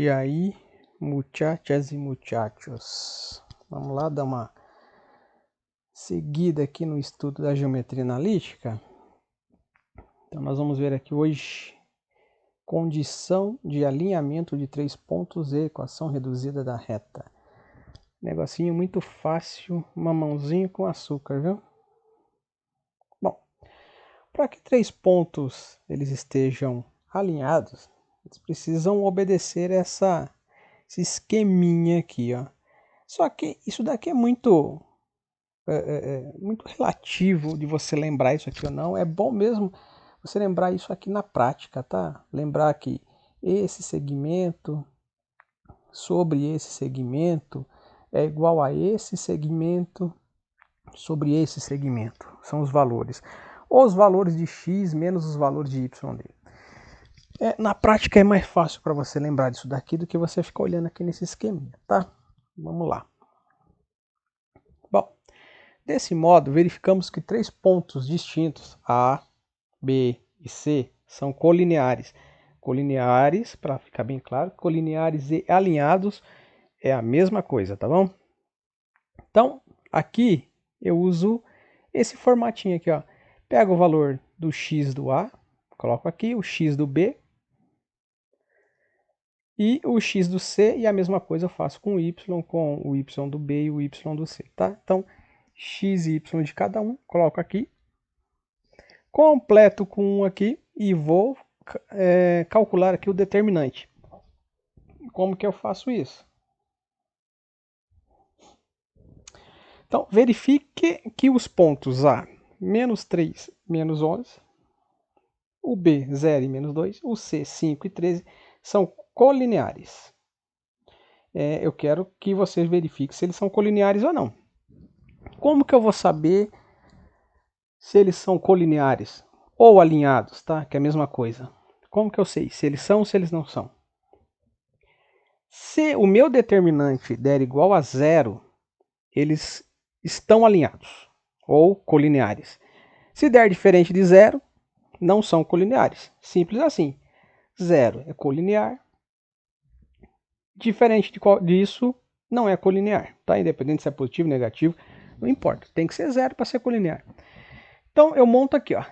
E aí, muchachas e muchachos, vamos lá dar uma seguida aqui no estudo da geometria analítica. Então nós vamos ver aqui hoje condição de alinhamento de 3 pontos e equação reduzida da reta. Negocinho muito fácil, mamãozinho com açúcar, viu? Bom, para que 3 pontos eles estejam alinhados, eles precisam obedecer esse esqueminha aqui, ó. Só que isso daqui é muito muito relativo de você lembrar isso aqui ou não. É bom mesmo você lembrar isso aqui na prática, tá? Lembrar que esse segmento sobre esse segmento é igual a esse segmento sobre esse segmento. São os valores. Ou os valores de x menos os valores de y dele. Na prática é mais fácil para você lembrar disso daqui do que você ficar olhando aqui nesse esqueminha, tá? Vamos lá. Bom, desse modo, verificamos que 3 pontos distintos, A, B e C, são colineares. Colineares, para ficar bem claro, colineares e alinhados é a mesma coisa, tá bom? Então, aqui eu uso esse formatinho aqui, ó. Pego o valor do x do A, coloco aqui o x do B e o x do C, e a mesma coisa eu faço com o y do B e o y do C, tá? Então, x e y de cada um, coloco aqui, completo com 1 aqui e vou calcular aqui o determinante. Como que eu faço isso? Então, verifique que os pontos A, menos 3, menos 11, o B, 0 e menos 2, o C, 5 e 13, são colineares. Eu quero que vocês verifiquem se eles são colineares ou não. Como que eu vou saber se eles são colineares ou alinhados, tá? Que é a mesma coisa. Como que eu sei se eles são ou se eles não são? Se o meu determinante der igual a 0, eles estão alinhados ou colineares. Se der diferente de 0, não são colineares. Simples assim. 0 é colinear. Diferente disso, não é colinear. Tá? Independente se é positivo ou negativo, não importa. Tem que ser 0 para ser colinear. Então eu monto aqui, ó.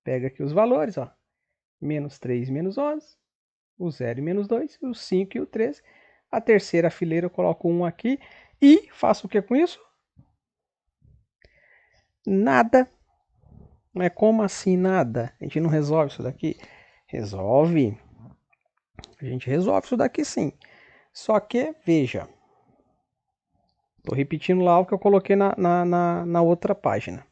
Pega aqui os valores, ó. Menos 3 menos 11. O 0 e menos 2. O 5 e o 13. A terceira fileira eu coloco 1 aqui. E faço o que com isso? Nada. Mas como assim nada? A gente não resolve isso daqui? Resolve. A gente resolve isso daqui sim. Só que, veja. Estou repetindo lá o que eu coloquei na outra página.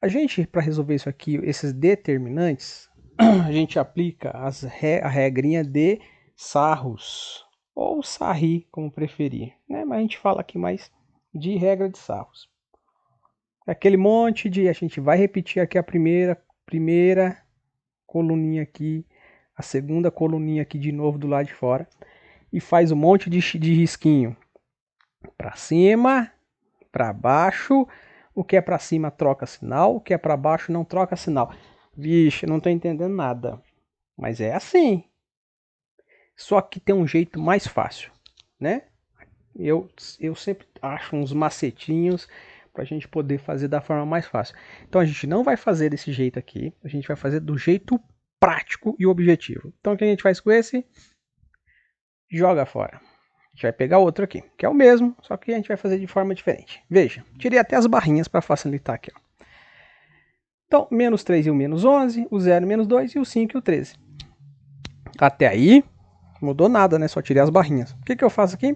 A gente, para resolver isso aqui, esses determinantes, a gente aplica a regrinha de Sarros. Ou Sarri, como preferir. Né? Mas a gente fala aqui mais de regra de Sarros. Aquele monte de... A gente vai repetir aqui a primeira coluninha aqui, a segunda coluninha aqui de novo do lado de fora, e faz um monte de risquinho para cima, para baixo. O que é para cima troca sinal, o que é para baixo não troca sinal. Vixe, não estou entendendo nada, mas é assim. Só que tem um jeito mais fácil, né? Eu sempre acho uns macetinhos para a gente poder fazer da forma mais fácil. Então a gente não vai fazer desse jeito aqui, a gente vai fazer do jeito prático e objetivo. Então o que a gente faz com esse? Joga fora. A gente vai pegar outro aqui, que é o mesmo, só que a gente vai fazer de forma diferente. Veja, tirei até as barrinhas para facilitar aqui. Ó. Então, menos 3 e o menos 11, o 0 e o menos 2 e o 5 e o 13. Até aí, mudou nada, né? Só tirei as barrinhas. O que eu faço aqui?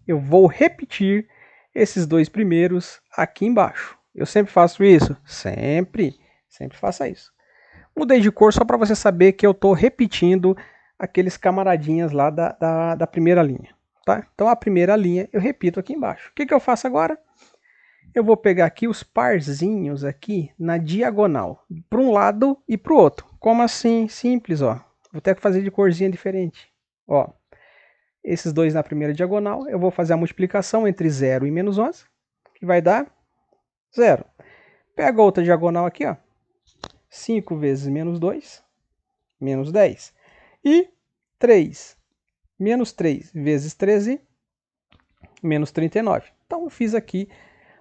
Eu vou repetir esses dois primeiros aqui embaixo. Eu sempre faço isso? Sempre faça isso. Mudei de cor só para você saber que eu estou repetindo aqueles camaradinhas lá da primeira linha. Tá? Então a primeira linha eu repito aqui embaixo. O que eu faço agora? Eu vou pegar aqui os parzinhos aqui na diagonal, para um lado e para o outro. Como assim? Simples, ó. Vou ter que fazer de corzinha diferente. Ó, esses dois na primeira diagonal, eu vou fazer a multiplicação entre 0 e menos 11, que vai dar 0. Pego a outra diagonal aqui, ó. 5 vezes menos 2, menos 10. E 3 menos 3 vezes 13, menos 39. Então, eu fiz aqui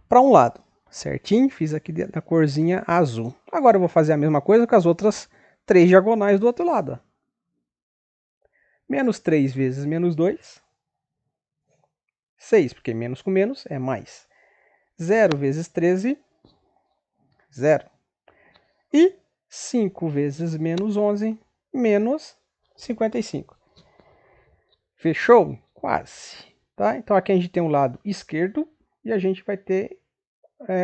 para um lado, certinho? Fiz aqui na corzinha azul. Agora eu vou fazer a mesma coisa com as outras 3 diagonais do outro lado. Ó. Menos 3 vezes menos 2, 6, porque menos com menos é mais. 0 vezes 13, 0. E 5 vezes menos 11, menos 55. Fechou? Quase. Tá? Então aqui a gente tem o lado esquerdo e a gente vai ter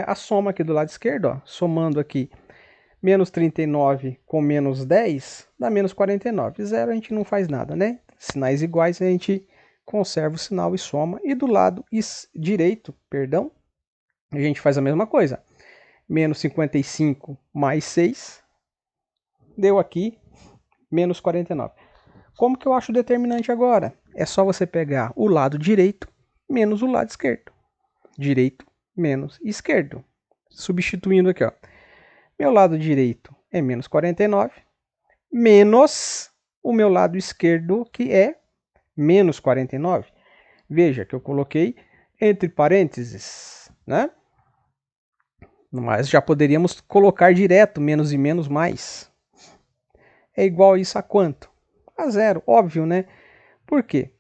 a soma aqui do lado esquerdo. Ó, somando aqui menos 39 com menos 10, dá menos 49. Zero a gente não faz nada, né? Sinais iguais a gente conserva o sinal e soma. E do lado direito, perdão, a gente faz a mesma coisa. Menos 55 mais 6, deu aqui menos 49. Como que eu acho o determinante agora? É só você pegar o lado direito menos o lado esquerdo. Direito menos esquerdo. Substituindo aqui, ó. Meu lado direito é menos 49, menos o meu lado esquerdo, que é menos 49. Veja que eu coloquei entre parênteses, né? Mas já poderíamos colocar direto menos e menos mais. É igual isso a quanto? A zero, óbvio, né? Por quê?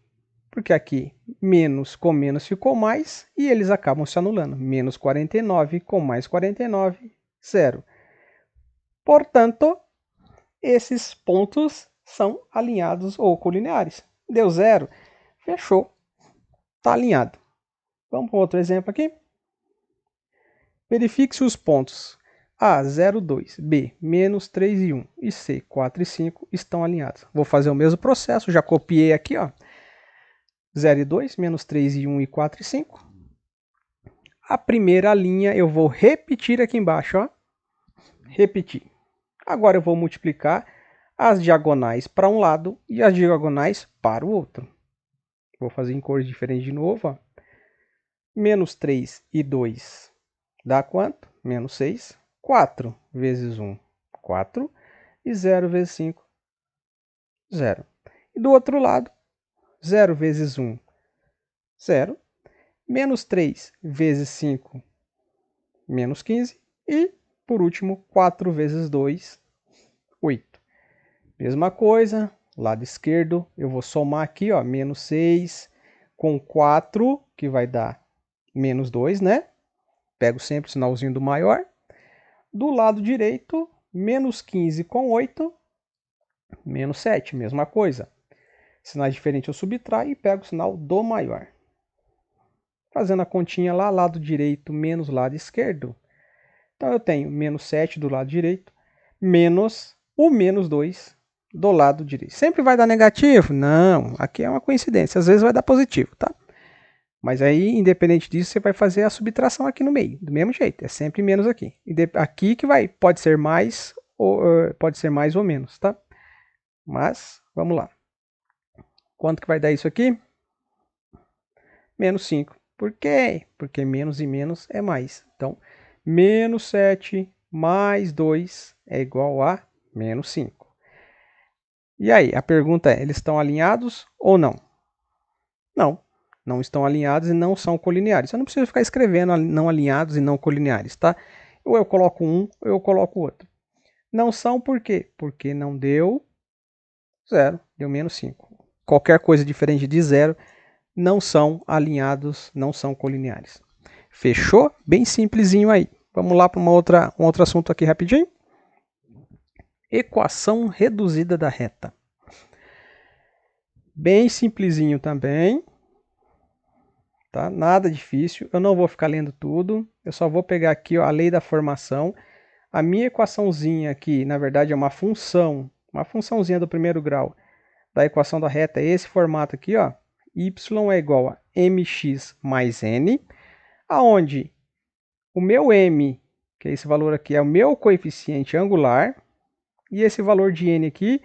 Porque aqui menos com menos ficou mais e eles acabam se anulando. Menos 49 com mais 49, zero. Portanto, esses pontos são alinhados ou colineares. Deu zero, fechou, está alinhado. Vamos para outro exemplo aqui. Verifique se os pontos A, 0, 2, B, menos 3 e 1 e C, 4 e 5 estão alinhados. Vou fazer o mesmo processo, já copiei aqui, ó. 0 e 2, menos 3 e 1 e 4 e 5. A primeira linha eu vou repetir aqui embaixo, ó. Repetir. Agora eu vou multiplicar as diagonais para um lado e as diagonais para o outro. Vou fazer em cores diferentes de novo, ó. Menos 3 e 2 dá quanto? Menos 6. 4 vezes 1, 4. E 0 vezes 5, 0. E do outro lado, 0 vezes 1, 0. Menos 3 vezes 5, menos 15. E, por último, 4 vezes 2, 8. Mesma coisa, lado esquerdo, eu vou somar aqui, ó, menos 6 com 4, que vai dar menos 2, né? Pego sempre o sinalzinho do maior. Do lado direito, menos 15 com 8, menos 7, mesma coisa. Sinais diferentes eu subtraio e pego o sinal do maior. Fazendo a continha lá, lado direito menos lado esquerdo. Então eu tenho menos 7 do lado direito, menos o menos 2 do lado direito. Sempre vai dar negativo? Não, aqui é uma coincidência. Às vezes vai dar positivo, tá? Mas aí, independente disso, você vai fazer a subtração aqui no meio, do mesmo jeito. É sempre menos aqui. E aqui que pode ser mais ou menos, tá? Mas, vamos lá. Quanto que vai dar isso aqui? Menos 5. Por quê? Porque menos e menos é mais. Então, menos 7 mais 2 é igual a menos 5. E aí, a pergunta é, eles estão alinhados ou não? Não, não estão alinhados e não são colineares. Eu não preciso ficar escrevendo não alinhados e não colineares, tá? Ou eu coloco um, ou eu coloco outro. Não são por quê? Porque não deu 0, deu menos 5. Qualquer coisa diferente de 0 não são alinhados, não são colineares. Fechou? Bem simplesinho aí. Vamos lá para um outro assunto aqui rapidinho. Equação reduzida da reta. Bem simplesinho também. Tá? Nada difícil. Eu não vou ficar lendo tudo. Eu só vou pegar aqui, ó, a lei da formação. A minha equaçãozinha aqui, na verdade, é uma funçãozinha do primeiro grau da equação da reta. É esse formato aqui, ó. Y é igual a mx mais n, aonde o meu m, que é esse valor aqui, é o meu coeficiente angular, e esse valor de n aqui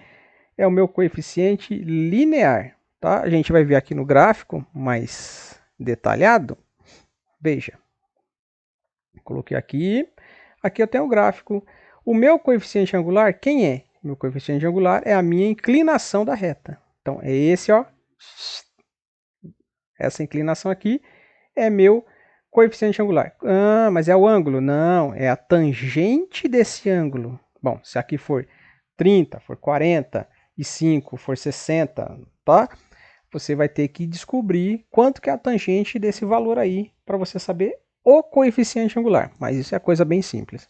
é o meu coeficiente linear. Tá? A gente vai ver aqui no gráfico mais detalhado. Veja, coloquei aqui. Aqui eu tenho o gráfico. O meu coeficiente angular, quem é? meu coeficiente angular é a minha inclinação da reta. Então, é esse, ó. Essa inclinação aqui é meu coeficiente angular. Ah, mas é o ângulo? Não, é a tangente desse ângulo. Bom, se aqui for 30, for 45, for 60, tá? Você vai ter que descobrir quanto que é a tangente desse valor aí para você saber o coeficiente angular. Mas isso é coisa bem simples.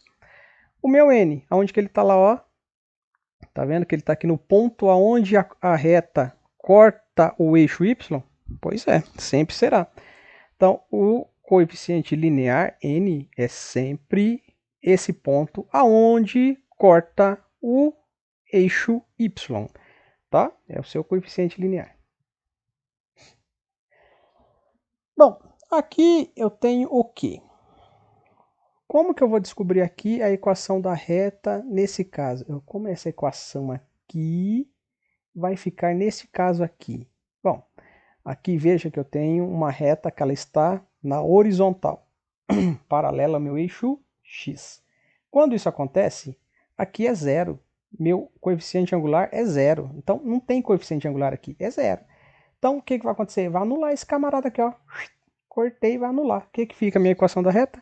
O meu n, aonde que ele está lá, ó? Tá vendo que ele está aqui no ponto aonde a reta corta o eixo y? Pois é, sempre será. Então, o coeficiente linear n é sempre esse ponto aonde corta o eixo y, tá? É o seu coeficiente linear. Bom, aqui eu tenho o quê? Como que eu vou descobrir aqui a equação da reta nesse caso? Como essa equação aqui vai ficar nesse caso aqui? Bom, aqui veja que eu tenho uma reta que ela está na horizontal, paralela ao meu eixo x. Quando isso acontece, aqui é zero. Meu coeficiente angular é zero. Então, não tem coeficiente angular aqui, é zero. Então, o que vai acontecer? Vai anular esse camarada aqui, ó. Cortei e vai anular. O que fica a minha equação da reta?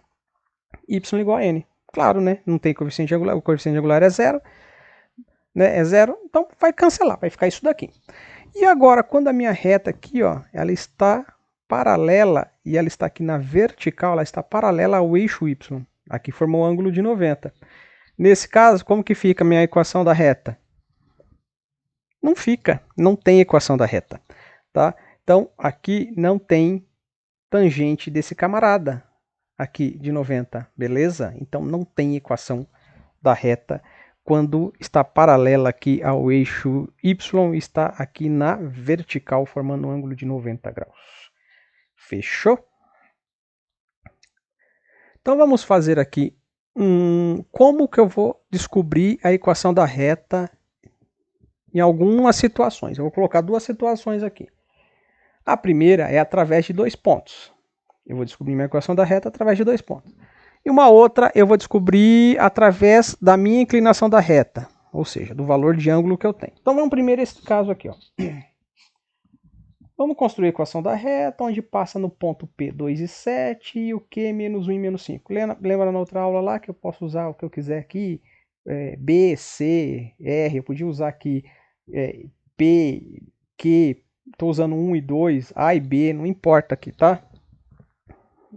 Y igual a n. Claro, né? Não tem coeficiente angular, o coeficiente angular é zero, né? É zero, então vai cancelar, vai ficar isso daqui. E agora, quando a minha reta aqui, ó, ela está paralela e ela está aqui na vertical, ela está paralela ao eixo y. Aqui formou um ângulo de 90. Nesse caso, como que fica a minha equação da reta? Não fica, não tem equação da reta, tá? Então, aqui não tem tangente desse camarada aqui de 90, beleza? Então não tem equação da reta quando está paralela aqui ao eixo y, está aqui na vertical formando um ângulo de 90 graus. Fechou? Então vamos fazer aqui como que eu vou descobrir a equação da reta em algumas situações. Eu vou colocar duas situações aqui. A primeira é através de dois pontos. Eu vou descobrir minha equação da reta através de dois pontos. E uma outra eu vou descobrir através da minha inclinação da reta, ou seja, do valor de ângulo que eu tenho. Então vamos primeiro esse caso aqui, ó. Vamos construir a equação da reta, onde passa no ponto P 2 e 7 e o Q menos 1 e menos 5. Lembra na outra aula lá que eu posso usar o que eu quiser aqui? B, C, R, eu podia usar aqui P, Q, estou usando 1 e 2, A e B, não importa aqui, tá?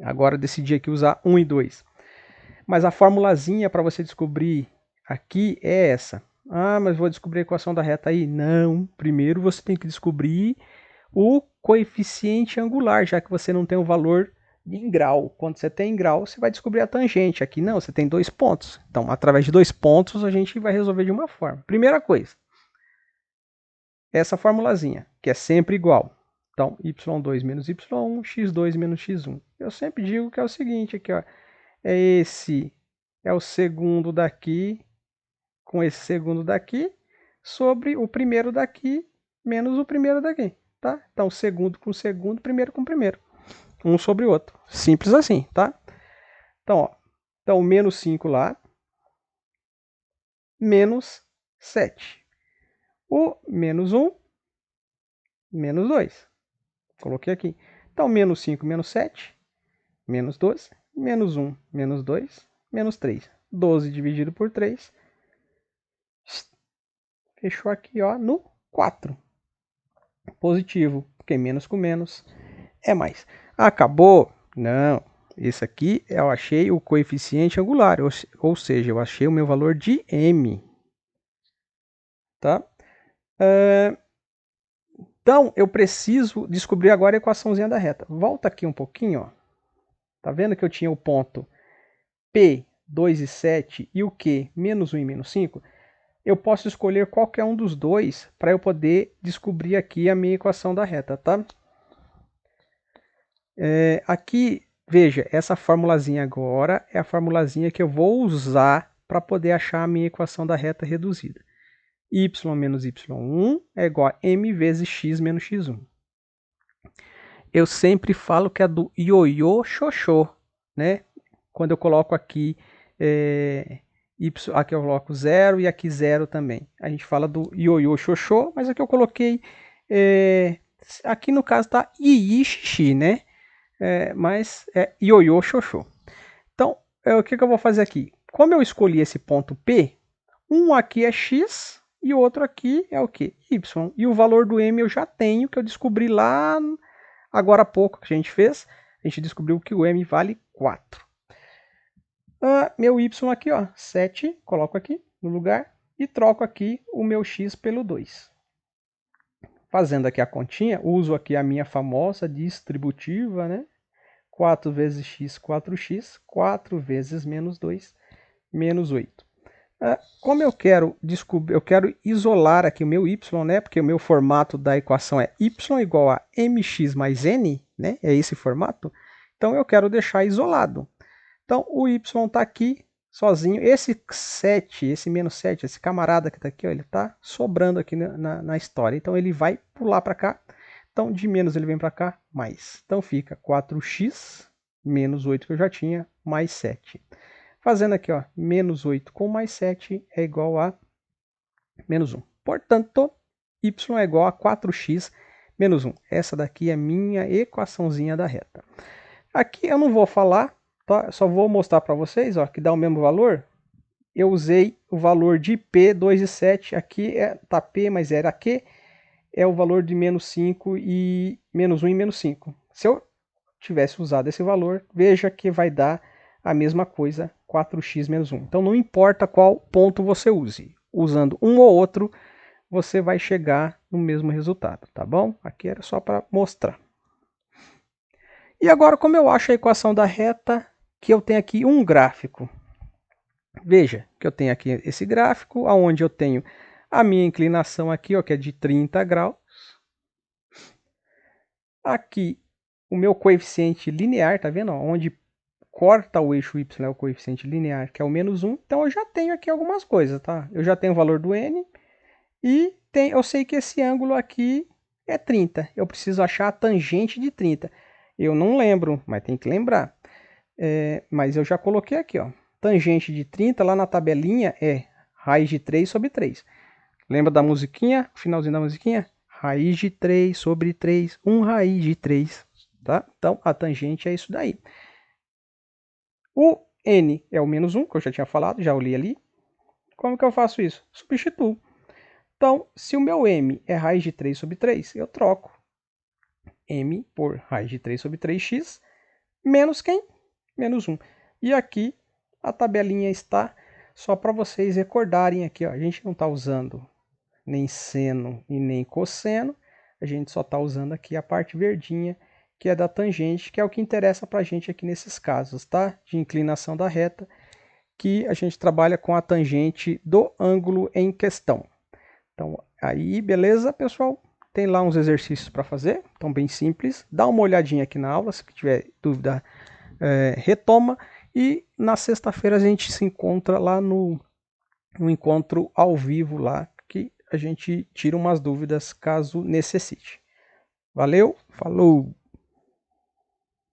Agora eu decidi aqui usar 1 e 2. Mas a formulazinha para você descobrir aqui é essa. Ah, mas vou descobrir a equação da reta aí? Não. Primeiro você tem que descobrir o coeficiente angular, já que você não tem o valor em grau. Quando você tem em grau, você vai descobrir a tangente. Aqui não, você tem dois pontos. Então, através de dois pontos, a gente vai resolver de uma forma. Primeira coisa, essa formulazinha, que é sempre igual. Então, y2 menos y1, x2 menos x1. Eu sempre digo que é o seguinte aqui, ó. Esse é o segundo daqui com esse segundo daqui sobre o primeiro daqui menos o primeiro daqui, tá? Então, segundo com segundo, primeiro com primeiro. Um sobre o outro. Simples assim, tá? Então, ó. Então, menos 5 lá, menos 7. O menos 1, menos 2. Coloquei aqui. Então, menos 5, menos 7, menos 12, menos 1, menos 2, menos 3. 12 dividido por 3. Fechou aqui, ó, no 4. Positivo, porque menos com menos é mais. Acabou? Não. Esse aqui eu achei o coeficiente angular, ou seja, eu achei o meu valor de m. Tá? Então, eu preciso descobrir agora a equaçãozinha da reta. Volta aqui um pouquinho, ó. Tá vendo que eu tinha o ponto P, 2 e 7 e o Q, menos 1 e menos 5? Eu posso escolher qualquer um dos dois para eu poder descobrir aqui a minha equação da reta, tá? Aqui, veja, essa formulazinha agora é a formulazinha que eu vou usar para poder achar a minha equação da reta reduzida. Y menos y1 é igual a m vezes x menos x1. Eu sempre falo que é do ioiô xoxô, né? Quando eu coloco aqui aqui eu coloco 0 e aqui 0 também. A gente fala do ioiô xoxô, mas aqui eu coloquei, aqui no caso tá ii xixi, né? Mas é ioiô xoxô. Então, o que eu vou fazer aqui? Como eu escolhi esse ponto P, um aqui é x e o outro aqui é o que? Y. E o valor do m eu já tenho, que eu descobri lá agora há pouco que a gente fez. A gente descobriu que o m vale 4. Meu y aqui, ó, 7, coloco aqui no lugar e troco aqui o meu x pelo 2. Fazendo aqui a continha, uso aqui a minha famosa distributiva, né? 4 vezes x, 4x, 4 vezes menos 2, menos 8. Como eu quero descobrir, eu quero isolar aqui o meu y, né? Porque o meu formato da equação é y igual a mx mais n, né? É esse formato. Então eu quero deixar isolado. Então o y está aqui sozinho. Esse 7, esse menos 7, esse camarada que está aqui, ó, ele está sobrando aqui na história. Então ele vai pular para cá. Então de menos ele vem para cá, mais. Então fica 4x menos 8 que eu já tinha, mais 7. Fazendo aqui, ó, menos 8 com mais 7 é igual a menos 1. Portanto, y é igual a 4x menos 1. Essa daqui é a minha equaçãozinha da reta. Aqui eu não vou falar, tá? Só vou mostrar para vocês, ó, que dá o mesmo valor. Eu usei o valor de P, 2 e 7. Aqui tá P, mas era Q. É o valor de menos 5 e menos 1 e menos 5. Se eu tivesse usado esse valor, veja que vai dar a mesma coisa, 4x menos 1. Então não importa qual ponto você use. Usando um ou outro, você vai chegar no mesmo resultado, tá bom? Aqui era só para mostrar. E agora, como eu acho a equação da reta, que eu tenho aqui um gráfico. Veja que eu tenho aqui esse gráfico, onde eu tenho a minha inclinação aqui, ó, que é de 30 graus. Aqui, o meu coeficiente linear, tá vendo? Ó, onde corta o eixo y é o coeficiente linear, que é o menos 1. Então eu já tenho aqui algumas coisas, tá? Eu já tenho o valor do n e eu sei que esse ângulo aqui é 30. Eu preciso achar a tangente de 30. Eu não lembro, mas tem que lembrar. Mas eu já coloquei aqui, ó. Tangente de 30 lá na tabelinha é raiz de 3 sobre 3. Lembra da musiquinha? Finalzinho da musiquinha? Raiz de 3 sobre 3, 1 raiz de 3. Tá? Então a tangente é isso daí. O n é o menos 1, que eu já tinha falado, já olhei ali. Como que eu faço isso? Substituo. Então, se o meu m é raiz de 3 sobre 3, eu troco m por raiz de 3 sobre 3x, menos quem? Menos 1. E aqui a tabelinha está só para vocês recordarem aqui. Ó, a gente não está usando nem seno e nem cosseno, a gente só está usando aqui a parte verdinha, que é da tangente, que é o que interessa para a gente aqui nesses casos, tá? De inclinação da reta, que a gente trabalha com a tangente do ângulo em questão. Então, aí, beleza, pessoal? Tem lá uns exercícios para fazer, então bem simples. Dá uma olhadinha aqui na aula, se tiver dúvida, retoma. E na sexta-feira a gente se encontra lá no encontro ao vivo lá, que a gente tira umas dúvidas caso necessite. Valeu, falou!